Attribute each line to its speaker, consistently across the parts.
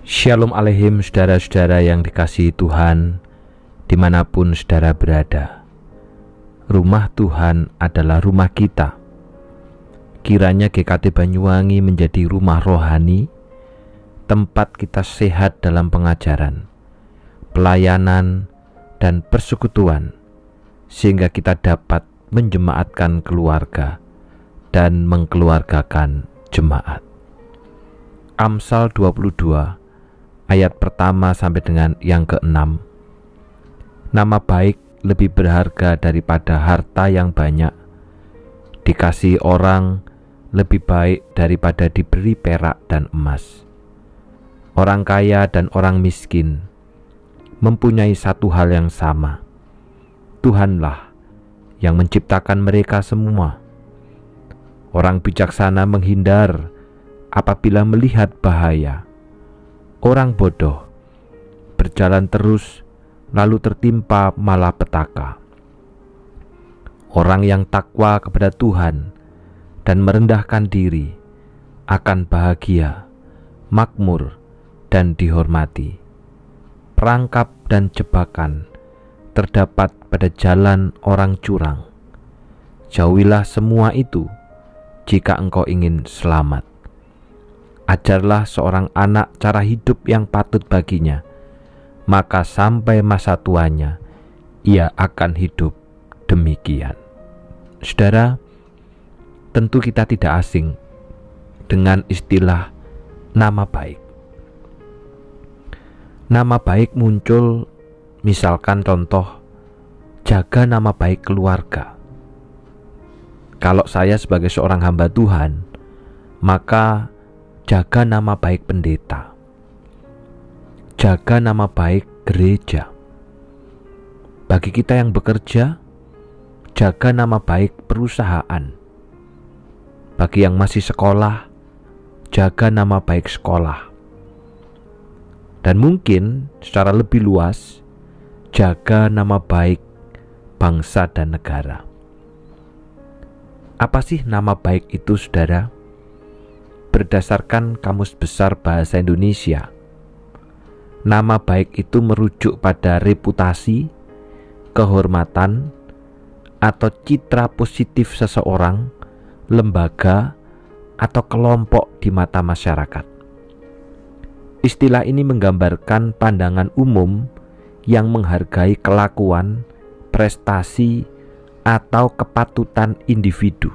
Speaker 1: Shalom Aleihim, saudara-saudara yang dikasihi Tuhan, dimanapun saudara berada. Rumah Tuhan adalah rumah kita. Kiranya GKT Banyuwangi menjadi rumah rohani, tempat kita sehat dalam pengajaran, pelayanan, dan persekutuan, sehingga kita dapat menjemaatkan keluarga dan mengkeluargakan jemaat. Amsal 22 ayat pertama sampai dengan yang ke-6. Nama baik lebih berharga daripada harta yang banyak. Dikasihi orang lebih baik daripada diberi perak dan emas. Orang kaya dan orang miskin mempunyai satu hal yang sama. Tuhanlah yang menciptakan mereka semua. Orang bijaksana menghindar apabila melihat bahaya. Orang bodoh berjalan terus lalu tertimpa malapetaka. Orang yang takwa kepada Tuhan dan merendahkan diri akan bahagia, makmur, dan dihormati. Perangkap dan jebakan terdapat pada jalan orang curang. Jauhilah semua itu jika engkau ingin selamat. Ajarlah seorang anak cara hidup yang patut baginya, maka sampai masa tuanya ia akan hidup demikian. Saudara, tentu kita tidak asing dengan istilah nama baik. Nama baik muncul, misalkan contoh, jaga nama baik keluarga. Kalau saya sebagai seorang hamba Tuhan, maka jaga nama baik pendeta, jaga nama baik gereja. Bagi kita yang bekerja, jaga nama baik perusahaan. Bagi yang masih sekolah, jaga nama baik sekolah. Dan mungkin secara lebih luas, jaga nama baik bangsa dan negara. Apa sih nama baik itu, saudara? Berdasarkan Kamus Besar Bahasa Indonesia, nama baik itu merujuk pada reputasi, kehormatan, atau citra positif seseorang, lembaga, atau kelompok di mata masyarakat. Istilah ini menggambarkan pandangan umum yang menghargai kelakuan, prestasi, atau kepatutan individu.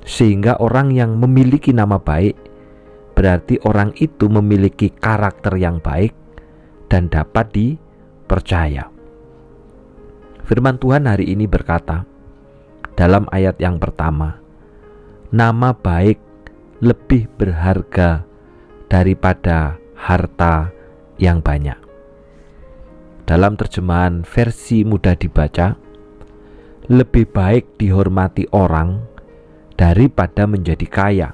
Speaker 1: Sehingga orang yang memiliki nama baik berarti orang itu memiliki karakter yang baik dan dapat dipercaya. Firman Tuhan hari ini berkata dalam ayat yang pertama, nama baik lebih berharga daripada harta yang banyak. Dalam terjemahan versi mudah dibaca, lebih baik dihormati orang daripada menjadi kaya.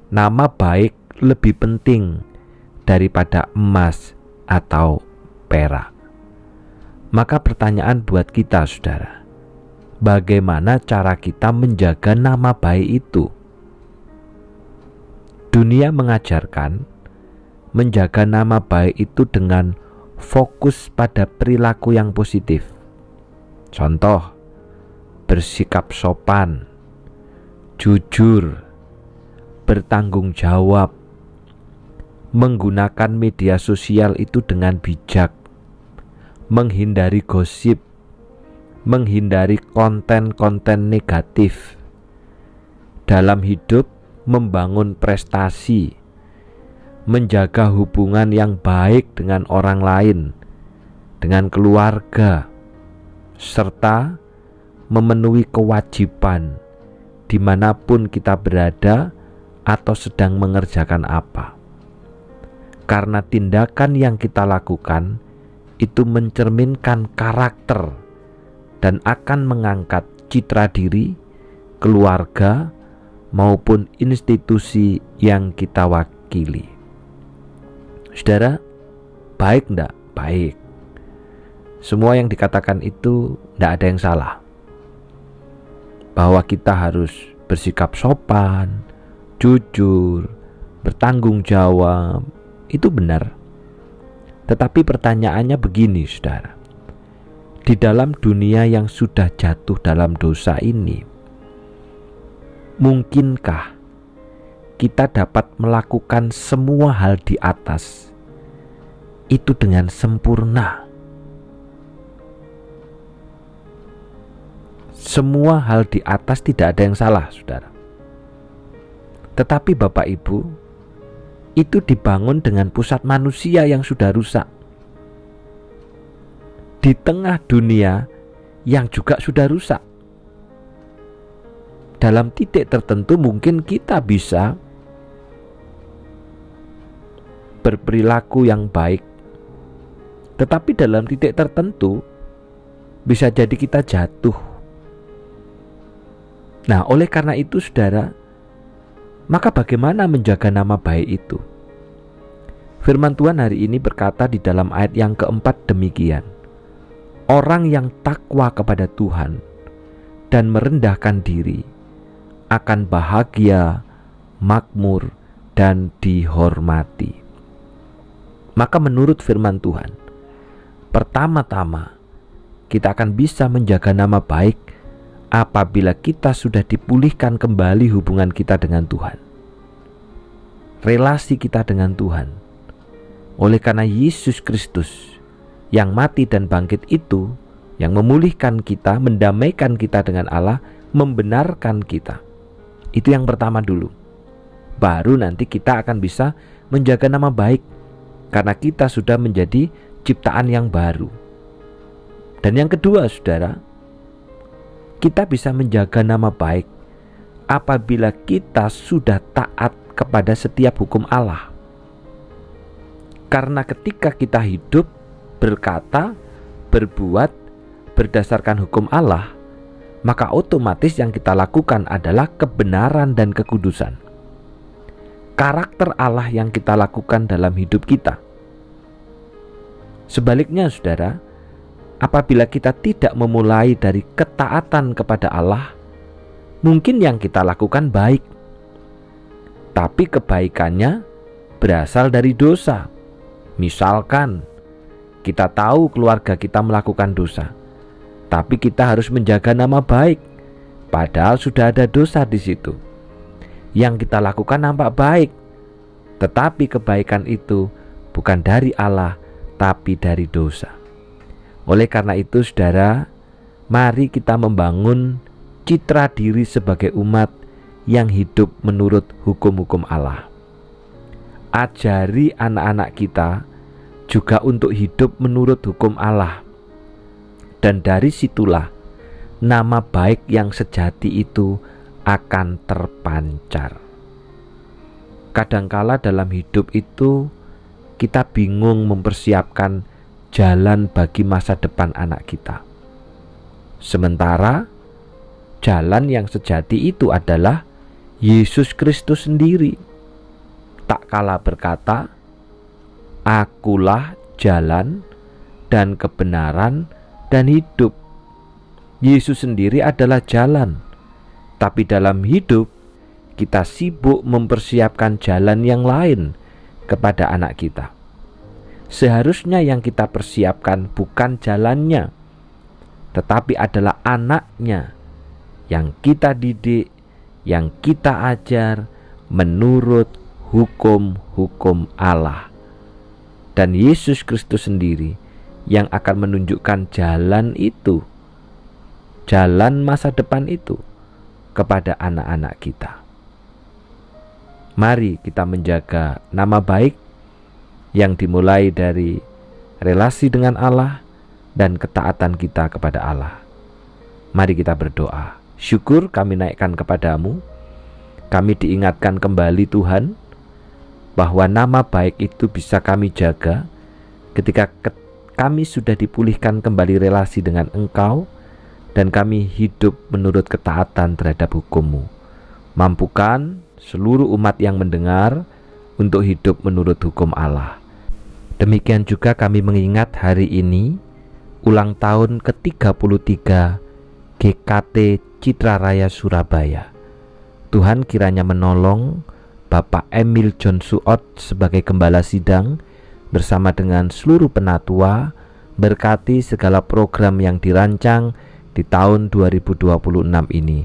Speaker 1: Nama baik lebih penting daripada emas atau perak. Maka pertanyaan buat kita, saudara, bagaimana cara kita menjaga nama baik itu? Dunia mengajarkan menjaga nama baik itu dengan fokus pada perilaku yang positif. Contoh, bersikap sopan, jujur, bertanggung jawab, menggunakan media sosial itu dengan bijak, menghindari gosip, menghindari konten-konten negatif. Dalam hidup, membangun prestasi, menjaga hubungan yang baik dengan orang lain, dengan keluarga, serta memenuhi kewajiban dimanapun kita berada atau sedang mengerjakan apa. Karena tindakan yang kita lakukan itu mencerminkan karakter dan akan mengangkat citra diri, keluarga, maupun institusi yang kita wakili. Saudara, baik enggak? Baik. Semua yang dikatakan itu enggak ada yang salah. Bahwa kita harus bersikap sopan, jujur, bertanggung jawab, itu benar. Tetapi pertanyaannya begini, saudara. Di dalam dunia yang sudah jatuh dalam dosa ini, mungkinkah kita dapat melakukan semua hal di atas itu dengan sempurna? Semua hal di atas tidak ada yang salah, saudara. Tetapi Bapak Ibu, itu dibangun dengan pusat manusia yang sudah rusak, di tengah dunia yang juga sudah rusak. Dalam titik tertentu mungkin kita bisa berperilaku yang baik, tetapi dalam titik tertentu bisa jadi kita jatuh. Nah, oleh karena itu saudara, maka bagaimana menjaga nama baik itu? Firman Tuhan hari ini berkata di dalam ayat yang keempat demikian. Orang yang takwa kepada Tuhan dan merendahkan diri akan bahagia, makmur, dan dihormati. Maka menurut firman Tuhan, pertama-tama kita akan bisa menjaga nama baik apabila kita sudah dipulihkan kembali hubungan kita dengan Tuhan, relasi kita dengan Tuhan. Oleh karena Yesus Kristus yang mati dan bangkit itu, yang memulihkan kita, mendamaikan kita dengan Allah, membenarkan kita. Itu yang pertama dulu. Baru nanti kita akan bisa menjaga nama baik, karena kita sudah menjadi ciptaan yang baru. Dan yang kedua saudara, kita bisa menjaga nama baik apabila kita sudah taat kepada setiap hukum Allah. Karena ketika kita hidup, berkata, berbuat berdasarkan hukum Allah, maka otomatis yang kita lakukan adalah kebenaran dan kekudusan. Karakter Allah yang kita lakukan dalam hidup kita. Sebaliknya saudara, apabila kita tidak memulai dari ketaatan kepada Allah, mungkin yang kita lakukan baik, tapi kebaikannya berasal dari dosa. Misalkan kita tahu keluarga kita melakukan dosa, tapi kita harus menjaga nama baik, padahal sudah ada dosa di situ. Yang kita lakukan nampak baik, tetapi kebaikan itu bukan dari Allah, tapi dari dosa. Oleh karena itu saudara, mari kita membangun citra diri sebagai umat yang hidup menurut hukum-hukum Allah. Ajari anak-anak kita juga untuk hidup menurut hukum Allah. Dan dari situlah nama baik yang sejati itu akan terpancar. Kadangkala dalam hidup itu kita bingung mempersiapkan jalan bagi masa depan anak kita. Sementara jalan yang sejati itu adalah Yesus Kristus sendiri. Tak kalah berkata, Akulah jalan dan kebenaran dan hidup. Yesus sendiri adalah jalan. Tapi dalam hidup kita sibuk mempersiapkan jalan yang lain kepada anak kita. Seharusnya yang kita persiapkan bukan jalannya, tetapi adalah anaknya yang kita didik, yang kita ajar menurut hukum-hukum Allah. Dan Yesus Kristus sendiri yang akan menunjukkan jalan itu, jalan masa depan itu kepada anak-anak kita. Mari kita menjaga nama baik yang dimulai dari relasi dengan Allah dan ketaatan kita kepada Allah. Mari kita berdoa. Syukur kami naikkan kepadamu. Kami diingatkan kembali Tuhan bahwa nama baik itu bisa kami jaga ketika kami sudah dipulihkan kembali relasi dengan Engkau dan kami hidup menurut ketaatan terhadap hukum-Mu. Mampukan seluruh umat yang mendengar untuk hidup menurut hukum Allah. Demikian juga kami mengingat hari ini ulang tahun ke-33 GKT Citra Raya Surabaya. Tuhan kiranya menolong Bapak Emil John Suot sebagai Gembala Sidang bersama dengan seluruh penatua. Berkati segala program yang dirancang di tahun 2026 ini.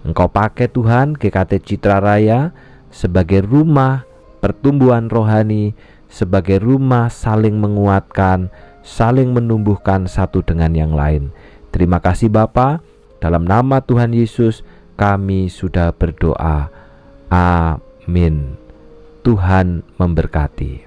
Speaker 1: Engkau pakai Tuhan GKT Citra Raya sebagai rumah pertumbuhan rohani, sebagai rumah saling menguatkan, saling menumbuhkan satu dengan yang lain. Terima kasih Bapa, dalam nama Tuhan Yesus kami sudah berdoa. Amin. Tuhan memberkati.